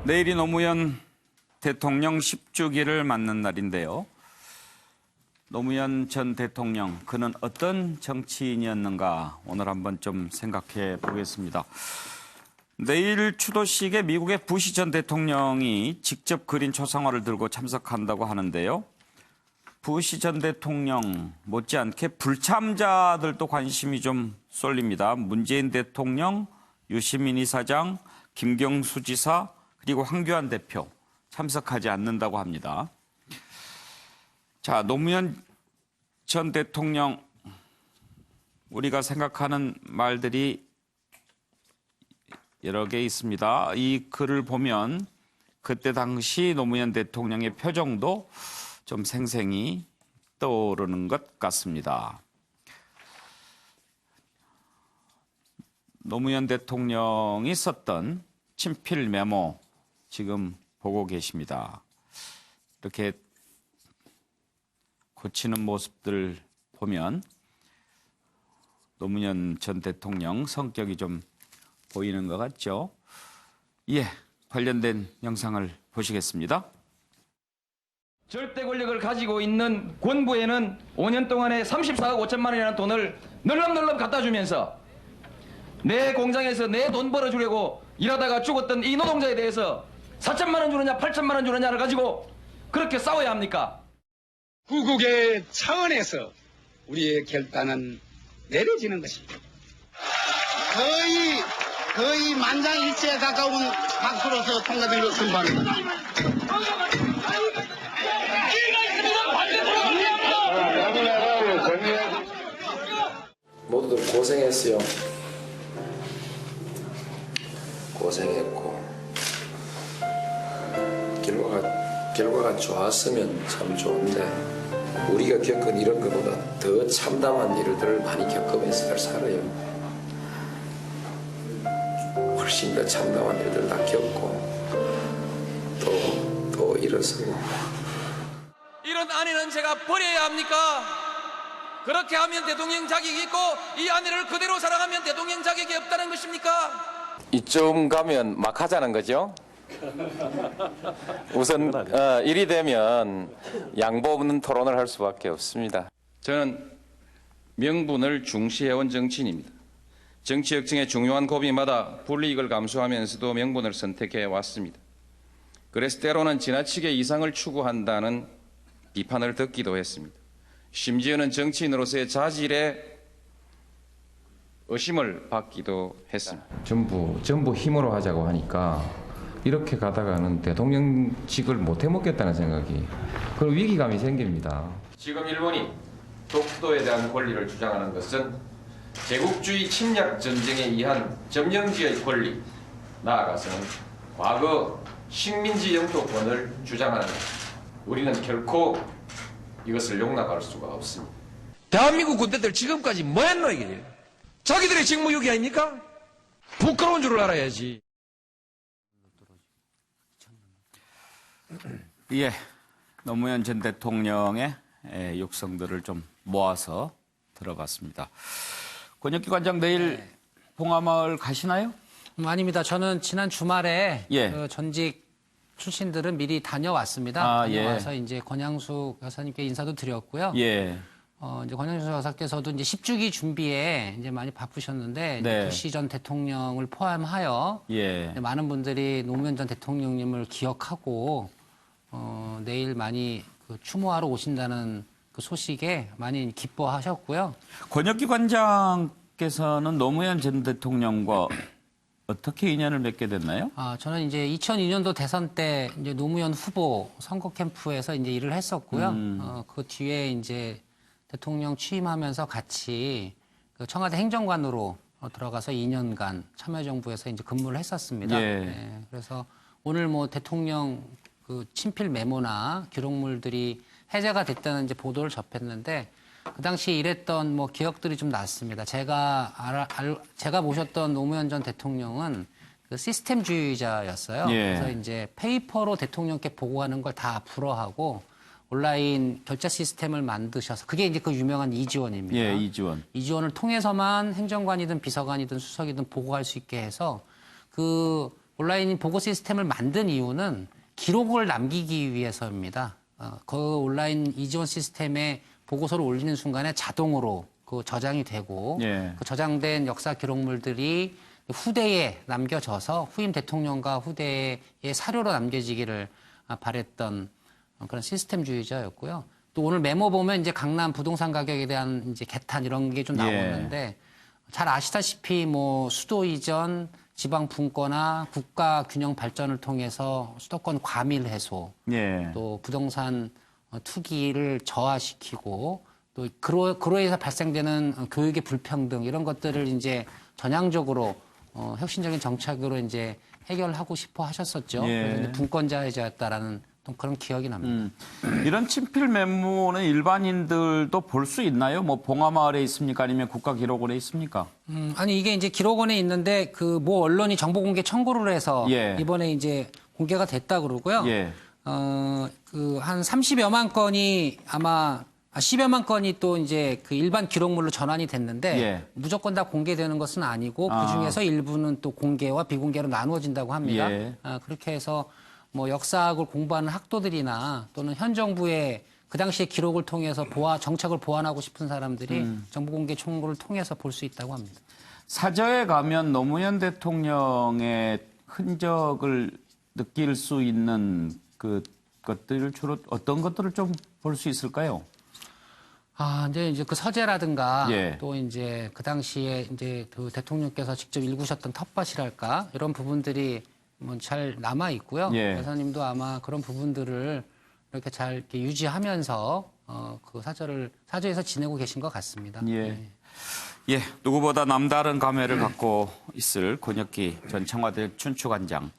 내일이 노무현 대통령 10주기를 맞는 날인데요. 노무현 전 대통령, 그는 어떤 정치인이었는가 오늘 한번 좀 생각해 보겠습니다. 내일 추도식에 미국의 부시 전 대통령이 직접 그린 초상화를 들고 참석한다고 하는데요. 부시 전 대통령 못지않게 불참자들도 관심이 좀 쏠립니다. 문재인 대통령, 유시민 이사장, 김경수 지사, 그리고 황교안 대표 참석하지 않는다고 합니다. 자, 노무현 전 대통령, 우리가 생각하는 말들이 여러 개 있습니다. 이 글을 보면 그때 당시 노무현 대통령의 표정도 좀 생생히 떠오르는 것 같습니다. 노무현 대통령이 썼던 친필 메모 지금 보고 계십니다. 이렇게 고치는 모습들 보면 노무현 전 대통령 성격이 좀 보이는 것 같죠? 예, 관련된 영상을 보시겠습니다. 절대 권력을 가지고 있는 권부에는 5년 동안에 34억 5천만 원이라는 돈을 널렁널렁 갖다 주면서 내 공장에서 내 돈 벌어주려고 일하다가 죽었던 이 노동자에 대해서 4천만 원 주느냐 8천만 원 주느냐를 가지고 그렇게 싸워야 합니까? 구국의 차원에서 우리의 결단은 내려지는 것입니다. 거의 만장일치에 가까운 박수로서 통과되기로 선포합니다. 모두들 고생했어요. 고생했고 결과가 좋았으면 참 좋은데 우리가 겪은 이런 것보다 더 참담한 일들을 많이 겪으면서 살아요. 훨씬 더 참담한 일들 다 겪고 또 일어서고. 이런 아내는 제가 버려야 합니까? 그렇게 하면 대통령 자격이 있고 이 아내를 그대로 사랑하면 대통령 자격이 없다는 것입니까? 이쯤 가면 막 하자는 거죠. 우선 일이 되면 양보 없는 토론을 할 수밖에 없습니다. 저는 명분을 중시해온 정치인입니다. 정치 역정의 중요한 고비마다 불이익을 감수하면서도 명분을 선택해 왔습니다. 그래서 때로는 지나치게 이상을 추구한다는 비판을 듣기도 했습니다. 심지어는 정치인으로서의 자질에 의심을 받기도 했습니다. 전부 힘으로 하자고 하니까 이렇게 가다가는 대통령직을 못 해먹겠다는 생각이, 그런 위기감이 생깁니다. 지금 일본이 독도에 대한 권리를 주장하는 것은 제국주의 침략 전쟁에 의한 점령지의 권리, 나아가서는 과거 식민지 영토권을 주장하는 것. 우리는 결코 이것을 용납할 수가 없습니다. 대한민국 군대들 지금까지 뭐 했노 이게? 자기들의 직무유기 아닙니까? 부끄러운 줄을 알아야지. 예, 노무현 전 대통령의 육성들을 좀 모아서 들어봤습니다. 권혁기 관장, 내일 봉하마을 가시나요? 아닙니다. 저는 지난 주말에 예. 그 전직 출신들은 미리 다녀왔습니다. 다녀와서 예. 이제 권양숙 여사님께 인사도 드렸고요. 예. 이제 권양숙 여사께서도 이제 10주기 준비에 이제 많이 바쁘셨는데, 네. 부시 전 대통령을 포함하여 예. 많은 분들이 노무현 전 대통령님을 기억하고 내일 많이 그 추모하러 오신다는 그 소식에 많이 기뻐하셨고요. 권혁기 관장께서는 노무현 전 대통령과 어떻게 인연을 맺게 됐나요? 저는 이제 2002년도 대선 때 이제 노무현 후보 선거 캠프에서 이제 일을 했었고요. 그 뒤에 이제 대통령 취임하면서 같이 그 청와대 행정관으로 들어가서 2년간 참여정부에서 이제 근무를 했었습니다. 예. 네, 그래서 오늘 뭐 대통령 그 친필 메모나 기록물들이 해제가 됐다는 이제 보도를 접했는데, 그 당시 일했던 뭐 기억들이 좀 났습니다. 제가 모셨던 노무현 전 대통령은 그 시스템주의자였어요. 예. 그래서 이제 페이퍼로 대통령께 보고하는 걸 다 불허하고 온라인 결제 시스템을 만드셔서, 그게 이제 그 유명한 이지원입니다. 예, 이지원. 이지원을 통해서만 행정관이든 비서관이든 수석이든 보고할 수 있게 해서 그 온라인 보고 시스템을 만든 이유는 기록을 남기기 위해서입니다. 그 온라인 이지원 시스템에 보고서를 올리는 순간에 자동으로 그 저장이 되고 예. 그 저장된 역사 기록물들이 후대에 남겨져서 후임 대통령과 후대의 사료로 남겨지기를 바랬던 그런 시스템주의자였고요. 또 오늘 메모 보면 이제 강남 부동산 가격에 대한 이제 개탄 이런 게 좀 나오는데 잘 아시다시피 뭐 수도 이전, 지방 분권화, 국가 균형 발전을 통해서 수도권 과밀 해소, 예. 또 부동산 투기를 저하시키고 또 그로 인해서 발생되는 교육의 불평등 이런 것들을 이제 전향적으로 혁신적인 정책으로 이제 해결하고 싶어 하셨었죠. 예. 그래서 이제 분권자이자였다라는 그런 기억이 납니다. 이런 친필 메모는 일반인들도 볼 수 있나요? 뭐 봉화마을에 있습니까? 아니면 국가기록원에 있습니까? 아니 이게 이제 기록원에 있는데 그 모 언론이 정보공개 청구를 해서 예. 이번에 이제 공개가 됐다 그러고요. 예. 그 한 30여만 건이 아마 10여만 건이 또 이제 그 일반 기록물로 전환이 됐는데 예. 무조건 다 공개되는 것은 아니고 그 중에서 일부는 또 공개와 비공개로 나누어진다고 합니다. 예. 그렇게 해서 뭐 역사학을 공부하는 학도들이나 또는 현 정부의 그 당시의 기록을 통해서 정책을 보완하고 싶은 사람들이 정보공개 청구를 통해서 볼 수 있다고 합니다. 사저에 가면 노무현 대통령의 흔적을 느낄 수 있는 그 것들을 주로 어떤 것들을 좀 볼 수 있을까요? 이제 그 서재라든가 예. 또 이제 그 당시에 이제 그 대통령께서 직접 일구셨던 탑밭이랄까 이런 부분들이 뭐 잘 남아 있고요. 예. 대사님도 아마 그런 부분들을 이렇게 잘 이렇게 유지하면서 그 사저에서 지내고 계신 것 같습니다. 예. 예, 누구보다 남다른 감회를 갖고 있을 권혁기 전 청와대 춘추관장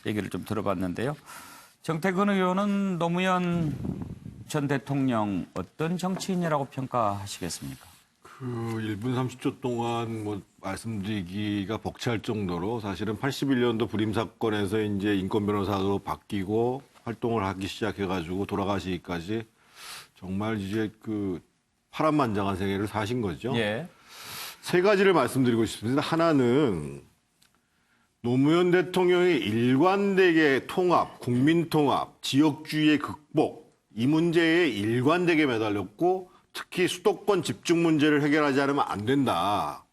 얘기를 좀 들어봤는데요. 정태근 의원은 노무현 전 대통령 어떤 정치인이라고 평가하시겠습니까? 그 1분 30초 동안 뭐 말씀드리기가 벅찰 정도로 사실은 81년도 불임 사건에서 이제 인권 변호사로 바뀌고 활동을 하기 시작해가지고 돌아가시기까지 정말 이제 그 파란만장한 생애를 사신 거죠. 예. 세 가지를 말씀드리고 싶습니다. 하나는 노무현 대통령의 일관되게 통합, 국민통합, 지역주의의 극복 이 문제에 일관되게 매달렸고 특히 수도권 집중 문제를 해결하지 않으면 안 된다.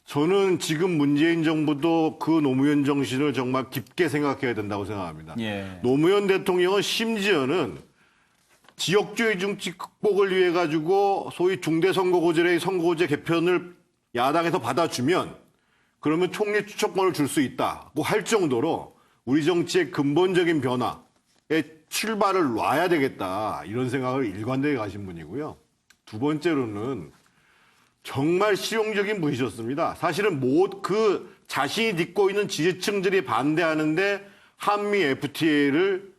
저는 지금 문재인 정부도 그 노무현 정신을 정말 깊게 생각해야 된다고 생각합니다. 예. 노무현 대통령은 심지어는 지역주의 정치 극복을 위해 가지고 소위 중대선거구제의 선거구제 개편을 야당에서 받아주면 그러면 총리 추천권을 줄 수 있다고 할 정도로 우리 정치의 근본적인 변화에 출발을 놔야 되겠다 이런 생각을 일관되게 가신 분이고요. 두 번째로는 정말 실용적인 분이셨습니다. 사실은 그 자신이 딛고 있는 지지층들이 반대하는데 한미 FTA를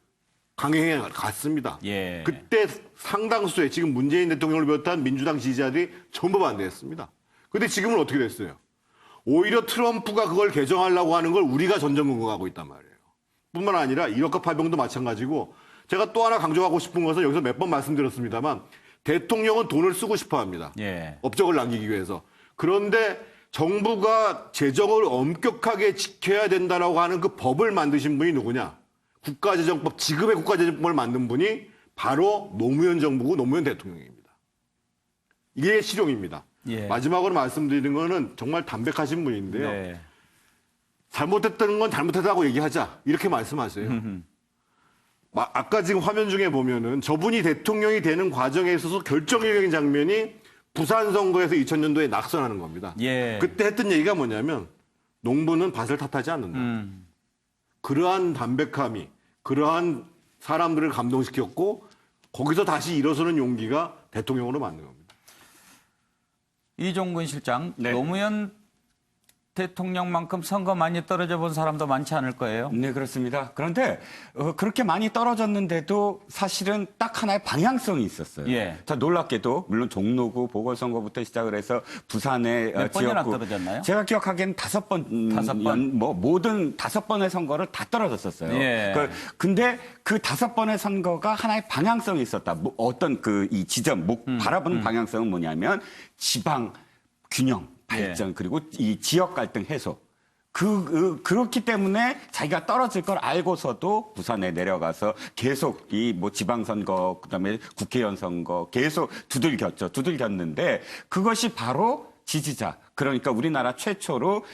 강행해 갔습니다. 예. 그때 상당수의 지금 문재인 대통령을 비롯한 민주당 지지자들이 전부 반대했습니다. 근데 지금은 어떻게 됐어요? 오히려 트럼프가 그걸 개정하려고 하는 걸 우리가 전전긍긍하고 있단 말이에요. 뿐만 아니라 이력과 파병도 마찬가지고 제가 또 하나 강조하고 싶은 것은 여기서 몇 번 말씀드렸습니다만 대통령은 돈을 쓰고 싶어 합니다. 예. 업적을 남기기 위해서. 그런데 정부가 재정을 엄격하게 지켜야 된다라고 하는 그 법을 만드신 분이 누구냐? 국가재정법, 지금의 국가재정법을 만든 분이 바로 노무현 정부고 노무현 대통령입니다. 이게 실용입니다. 예. 마지막으로 말씀드리는 거는 정말 담백하신 분인데요. 네. 잘못했다는 건 잘못했다고 얘기하자. 이렇게 말씀하세요. 아까 지금 화면 중에 보면은 저분이 대통령이 되는 과정에 있어서 결정적인 장면이 부산 선거에서 2000년도에 낙선하는 겁니다. 예. 그때 했던 얘기가 뭐냐면 농부는 밭을 탓하지 않는다. 그러한 담백함이 그러한 사람들을 감동시켰고 거기서 다시 일어서는 용기가 대통령으로 만든 겁니다. 이종근 실장, 노무현 대통령만큼 선거 많이 떨어져 본 사람도 많지 않을 거예요. 네, 그렇습니다. 그런데 그렇게 많이 떨어졌는데도 사실은 딱 하나의 방향성이 있었어요. 예. 자, 놀랍게도 물론 종로구 보궐선거부터 시작을 해서 부산의 몇 번이나 지역구 떨어졌나요? 제가 기억하기에는 5번, 다섯 번? 모든 5번의 선거를 다 떨어졌었어요. 예. 근데 그 5번의 선거가 하나의 방향성이 있었다. 어떤 이 지점, 바라보는 방향성은 뭐냐면 지방 균형 발전 그리고 이 지역 갈등 해소 그렇기 때문에 자기가 떨어질 걸 알고서도 부산에 내려가서 계속 이 뭐 지방선거, 그다음에 국회의원 선거 계속 두들겼는데 그것이 바로 지지자. 그러니까 우리나라 최초로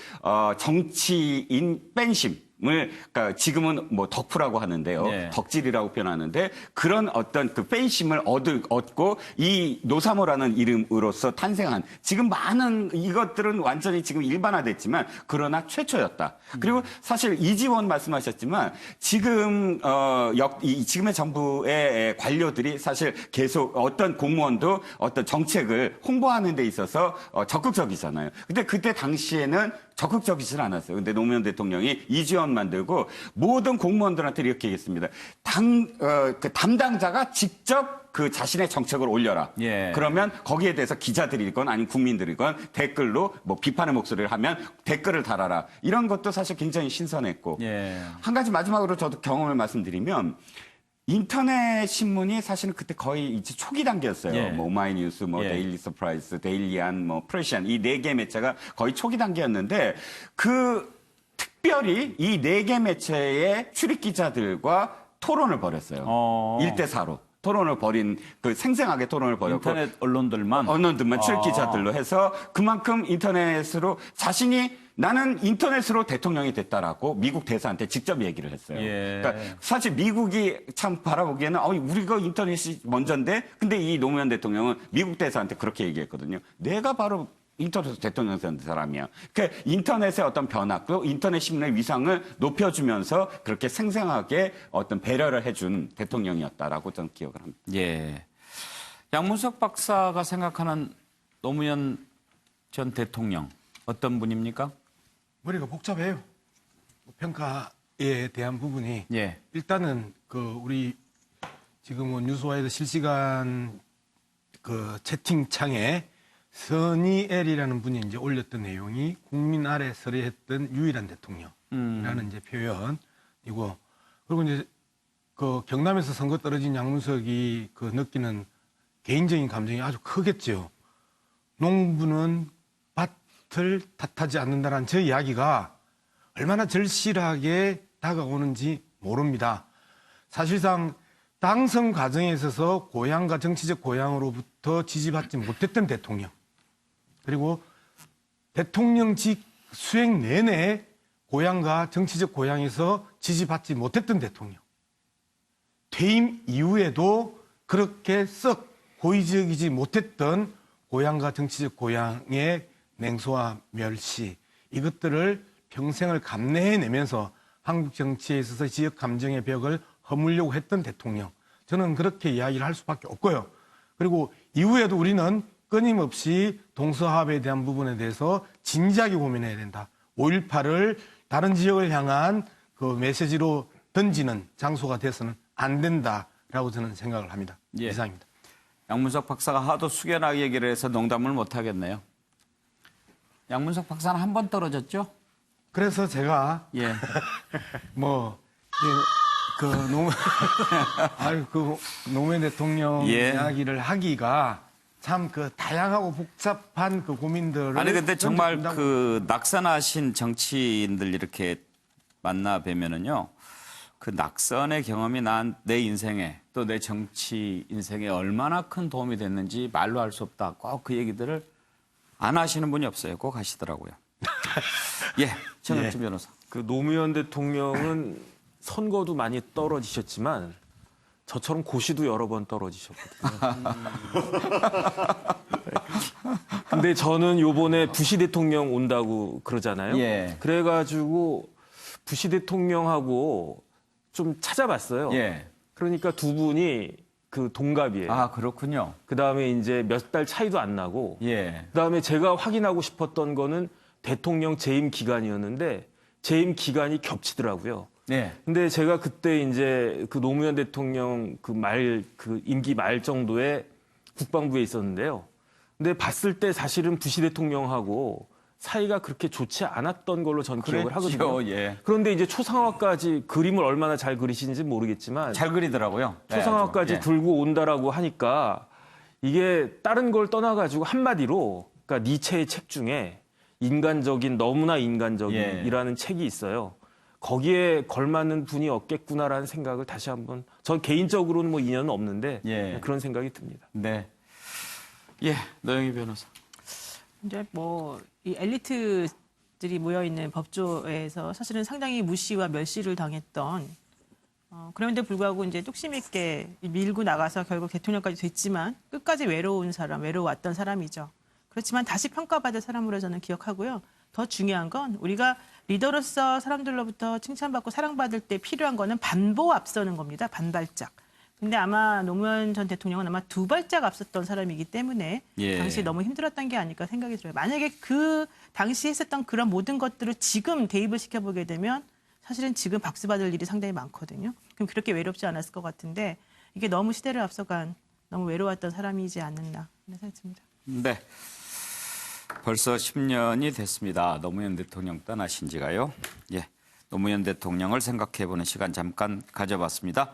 정치인 뺀심을, 그러니까 지금은 뭐 덕후라고 하는데요. 네. 덕질이라고 표현하는데 그런 어떤 그 팬심을 얻고 이 노사모라는 이름으로서 탄생한, 지금 많은 이것들은 완전히 지금 일반화됐지만 그러나 최초였다. 그리고 사실 이지원 말씀하셨지만 지금 지금의 정부의 관료들이 사실 계속 어떤 공무원도 어떤 정책을 홍보하는 데 있어서 적극적이잖아요. 근데 그때 당시에는 적극적이진 않았어요. 근데 노무현 대통령이 이지원 만들고 모든 공무원들한테 이렇게 얘기했습니다. 그 담당자가 직접 그 자신의 정책을 올려라. 예. 그러면 거기에 대해서 기자들이건 아니면 국민들이건 댓글로 뭐 비판의 목소리를 하면 댓글을 달아라. 이런 것도 사실 굉장히 신선했고. 예. 한 가지 마지막으로 저도 경험을 말씀드리면 인터넷 신문이 사실은 그때 거의 이제 초기 단계였어요. 예. 뭐 오마이뉴스, 뭐 예. 데일리 서프라이즈, 데일리안, 뭐 프레시안 이 4개 매체가 거의 초기 단계였는데 특별히 이 4개 매체의 출입 기자들과 토론을 벌였어요. 1대4로. 토론을 벌인, 생생하게 토론을 벌였고. 인터넷 언론들만 출입 기자들로 해서 그만큼 인터넷으로 나는 인터넷으로 대통령이 됐다라고 미국 대사한테 직접 얘기를 했어요. 예. 그러니까 사실 미국이 참 바라보기에는 우리가 인터넷이 먼저인데, 근데 이 노무현 대통령은 미국 대사한테 그렇게 얘기했거든요. 내가 바로 인터넷 대통령 된 사람이야. 그러니까 인터넷의 어떤 변화, 또 인터넷 신문의 위상을 높여주면서 그렇게 생생하게 어떤 배려를 해준 대통령이었다라고 저는 기억을 합니다. 예. 양문석 박사가 생각하는 노무현 전 대통령 어떤 분입니까? 머리가 복잡해요. 평가에 대한 부분이 예. 일단은 우리 지금은 뉴스와이드 실시간 채팅창에 선이엘이라는 분이 이제 올렸던 내용이 국민 아래 서리했던 유일한 대통령이라는 이제 표현이고, 그리고 이제 경남에서 선거 떨어진 양문석이 느끼는 개인적인 감정이 아주 크겠죠. 농부는 밭을 탓하지 않는다는 저 이야기가 얼마나 절실하게 다가오는지 모릅니다. 사실상 당선 과정에 있어서 고향과 정치적 고향으로부터 지지받지 못했던 대통령, 그리고 대통령직 수행 내내 고향과 정치적 고향에서 지지받지 못했던 대통령, 퇴임 이후에도 그렇게 썩 고의적이지 못했던 고향과 정치적 고향의 냉소와 멸시, 이것들을 평생을 감내해내면서 한국 정치에 있어서 지역 감정의 벽을 허물려고 했던 대통령, 저는 그렇게 이야기를 할 수밖에 없고요. 그리고 이후에도 우리는 끊임없이 동서합에 대한 부분에 대해서 진지하게 고민해야 된다. 5.18을 다른 지역을 향한 메시지로 던지는 장소가 돼서는 안 된다라고 저는 생각을 합니다. 예. 이상입니다. 양문석 박사가 하도 숙연하게 얘기를 해서 농담을 못 하겠네요. 양문석 박사는 한 번 떨어졌죠? 그래서 제가 예. 노무현 대통령 예. 이야기를 하기가 참 다양하고 복잡한 고민들을. 아니 근데 정말 던져준다고. 낙선하신 정치인들 이렇게 만나 뵈면은요, 그 낙선의 경험이 내 인생에 또 내 정치 인생에 얼마나 큰 도움이 됐는지 말로 할 수 없다. 꼭 그 얘기들을 안 하시는 분이 없어요. 꼭 하시더라고요. 예, 정혁준 변호사. 노무현 대통령은 선거도 많이 떨어지셨지만 저처럼 고시도 여러 번 떨어지셨거든요. 근데 저는 요번에 부시 대통령 온다고 그러잖아요. 예. 그래가지고 부시 대통령하고 좀 찾아봤어요. 예. 그러니까 두 분이 동갑이에요. 아, 그렇군요. 그 다음에 이제 몇 달 차이도 안 나고. 예. 그 다음에 제가 확인하고 싶었던 거는 대통령 재임 기간이었는데 재임 기간이 겹치더라고요. 네. 근데 제가 그때 이제 노무현 대통령 임기 말 정도에 국방부에 있었는데요. 근데 봤을 때 사실은 부시 대통령하고 사이가 그렇게 좋지 않았던 걸로 전 기억을 하거든요. 예. 그런데 이제 초상화까지 그림을 얼마나 잘 그리시는지 모르겠지만 잘 그리더라고요. 초상화까지 예. 들고 온다라고 하니까 이게 다른 걸 떠나가지고 한마디로, 그러니까 니체의 책 중에 인간적인 너무나 인간적인이라는 책이 있어요. 거기에 걸맞는 분이 없겠구나라는 생각을 다시 한번 전 개인적으로는 뭐 인연은 없는데 그런 생각이 듭니다. 네. 예, 노영희 변호사. 이제 뭐 이 엘리트들이 모여 있는 법조에서 사실은 상당히 무시와 멸시를 당했던 그런데 불구하고 이제 뚝심 있게 밀고 나가서 결국 대통령까지 됐지만 끝까지 외로워왔던 사람이죠. 그렇지만 다시 평가받을 사람으로 저는 기억하고요. 더 중요한 건 우리가 리더로서 사람들로부터 칭찬받고 사랑받을 때 필요한 거는 반보 앞서는 겁니다. 반발짝. 근데 아마 노무현 전 대통령은 아마 2발짝 앞섰던 사람이기 때문에 당시 너무 힘들었던 게 아닐까 생각이 들어요. 만약에 그 당시 했었던 그런 모든 것들을 지금 대입을 시켜보게 되면 사실은 지금 박수 받을 일이 상당히 많거든요. 그럼 그렇게 외롭지 않았을 것 같은데 이게 너무 시대를 앞서간 너무 외로웠던 사람이지 않았나 생각이 듭니다. 네. 벌써 10년이 됐습니다. 노무현 대통령 떠나신 지가요. 예. 노무현 대통령을 생각해보는 시간 잠깐 가져봤습니다.